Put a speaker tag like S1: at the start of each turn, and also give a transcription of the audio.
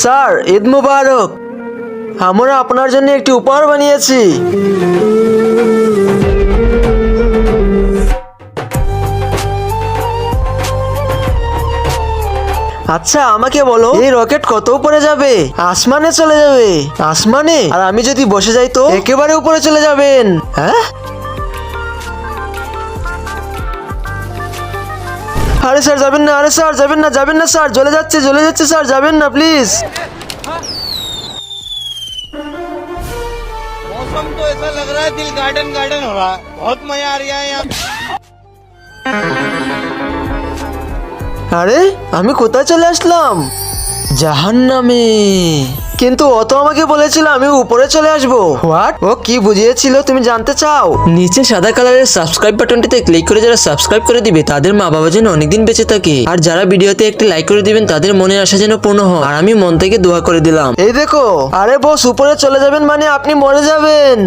S1: Sir, Eid মুবারক। আমরা আপনার জন্য একটি উপহার বানিয়েছি। আচ্ছা আমাকে বলো, এই রকেট কত উপরে যাবে? আসমানে চলে যাবে। আসমানে? আর আমি যদি বসে যাই তো একেবারে উপরে চলে যাবেন। হ্যাঁ? আরে স্যার যাবেন না, আরে স্যার যাবেন না, যাবেন না স্যার, জ্বলে যাচ্ছে স্যার, যাবেন না প্লিজ।
S2: मौसम तो ऐसा लग रहा है दिल गार्डन गार्डन हो रहा है। बहुत मजा आ रहा है यहाँ।
S1: আরে আমি কোথায় চলে আসলাম? জাহান্নামে। কিন্তু ও তো আমাকে বলেছিল আমি উপরে চলে আসবো। হোয়াট? ও কি বুঝিয়েছিল তুমি জানতে চাও? নিচে সাদা কালারের সাবস্ক্রাইব বাটনটিতে ক্লিক করে যারা সাবস্ক্রাইব করে দিবে তাদের মা বাবা যেন অনেকদিন বেঁচে থাকে, আর যারা ভিডিওতে একটি লাইক করে দিবেন তাদের মনের আশা যেন পূর্ণ হয়। আর আমি মন থেকে দোয়া করে দিলাম। এই দেখো, আরে বস উপরে চলে যাবেন মানে আপনি মরে যাবেন।